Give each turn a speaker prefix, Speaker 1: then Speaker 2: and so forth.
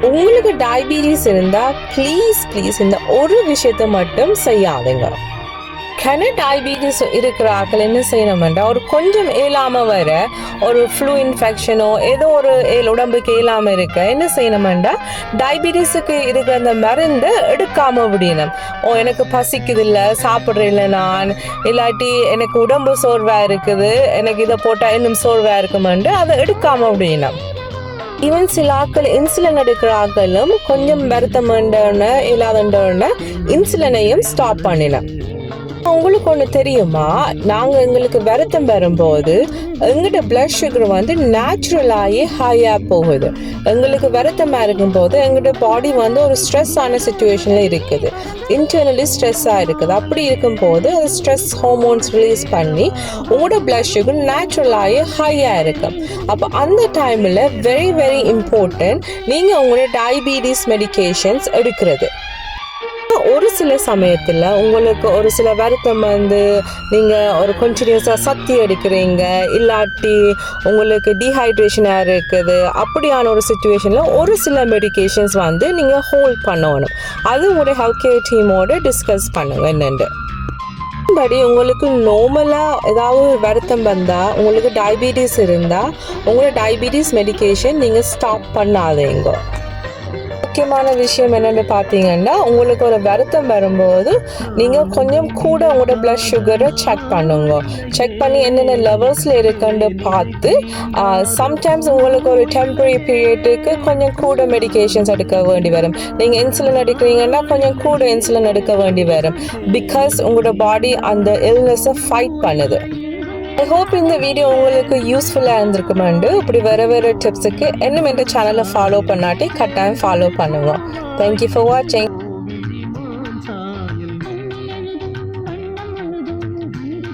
Speaker 1: உங்களுக்கு டயபிட்டிஸ் இருந்தால் ப்ளீஸ் இந்த ஒரு விஷயத்தை மட்டும் செய்யாதுங்க. டயபிட்டிஸ் இருக்கிற ஆட்கள் என்ன செய்யணும்ன்றா, ஒரு கொஞ்சம் இயலாமல் வர ஒரு ஃப்ளூ இன்ஃபெக்ஷனோ ஏதோ ஒரு உடம்புக்கு இயலாமல் இருக்க என்ன செய்யணும்ன்றா, டயபிட்டிஸுக்கு இருக்கிற அந்த மருந்தை எடுக்காம விடணும். எனக்கு பசிக்குது இல்லை, சாப்பிட்றேன் இல்லை நான், இல்லாட்டி எனக்கு உடம்பு சோர்வாக இருக்குது, எனக்கு இதை போட்டால் இன்னும் சோர்வாக இருக்குமென்று அதை எடுக்காம விடணும். ஈவன் சில ஆட்கள் இன்சுலின் எடுக்கிற ஆட்களும் கொஞ்சம் வருத்தமண்டோன்னு இல்லாதண்டோன்னு இன்சுலினையும் ஸ்டாப் பண்ணினோம். உங்களுக்கு ஒன்று தெரியுமா, நாங்கள் எங்களுக்கு வருத்தம் வரும்போது எங்கள்கிட்ட பிளட் சுகர் வந்து நேச்சுரலாகி ஹையாக போகுது. எங்களுக்கு வருத்தமாக இருக்கும்போது எங்கள்கிட்ட பாடி வந்து ஒரு ஸ்ட்ரெஸ் ஆன சுச்சுவேஷனில் இருக்குது, இன்டர்னலி ஸ்ட்ரெஸ்ஸாக இருக்குது. அப்படி இருக்கும்போது அது ஸ்ட்ரெஸ் ஹார்மோன்ஸ் ரிலீஸ் பண்ணி உங்களோட பிளட் சுகர் நேச்சுரலாகி ஹையாக இருக்கும். அப்போ அந்த டைமில் வெரி வெரி இம்பார்ட்டன்ட் நீங்கள் உங்களோட டயபிட்டிஸ் மெடிகேஷன்ஸ் எடுக்கிறது. ஒரு சில சமயத்தில் உங்களுக்கு ஒரு சில வருத்தம் வந்து நீங்கள் ஒரு கண்டினியூஸாக சக்தி எடுக்கிறீங்க, இல்லாட்டி உங்களுக்கு டீஹைட்ரேஷனாக இருக்குது, அப்படியான ஒரு சுச்சுவேஷனில் ஒரு சில மெடிகேஷன்ஸ் வந்து நீங்கள் ஹோல்ட் பண்ணணும். அது உங்களுடைய ஹெல்த் கேர் டீமோடு டிஸ்கஸ் பண்ணுங்க என்னென்று. படி உங்களுக்கு நார்மலாக ஏதாவது வருத்தம் வந்தால், உங்களுக்கு டயபிட்டிஸ் இருந்தால் உங்களோட டயபிட்டிஸ் மெடிகேஷன் நீங்கள் ஸ்டாப் பண்ணாதீங்க. முக்கியமான விஷயம் என்னென்னு பார்த்தீங்கன்னா, உங்களுக்கு ஒரு வருத்தம் வரும்போது நீங்கள் கொஞ்சம் கூட உங்களோட பிளட் சுகரை செக் பண்ணுங்க. செக் பண்ணி என்னென்ன லெவல்ஸில் இருக்குன்னு பார்த்து சம்டைம்ஸ் உங்களுக்கு ஒரு டெம்பரரி பீரியடுக்கு கொஞ்சம் கூட மெடிகேஷன்ஸ் எடுக்க வேண்டி வரும். நீங்கள் இன்சுலின் எடுக்கிறீங்கன்னா கொஞ்சம் கூட இன்சுலின் எடுக்க வேண்டி வரும். பிகாஸ் உங்களோட பாடி அந்த இல்னஸை ஃபைட் பண்ணுது. ஐ ஹோப் இந்த வீடியோ உங்களுக்கு யூஸ்ஃபுல்லாக இருந்திருக்குமெண்டு. இப்படி வேறு டிப்ஸுக்கு இன்னும் இந்த சேனலை ஃபாலோ பண்ணாட்டி கட்டாயம் ஃபாலோ பண்ணுவோம். தேங்க்யூ ஃபார் வாட்சிங்.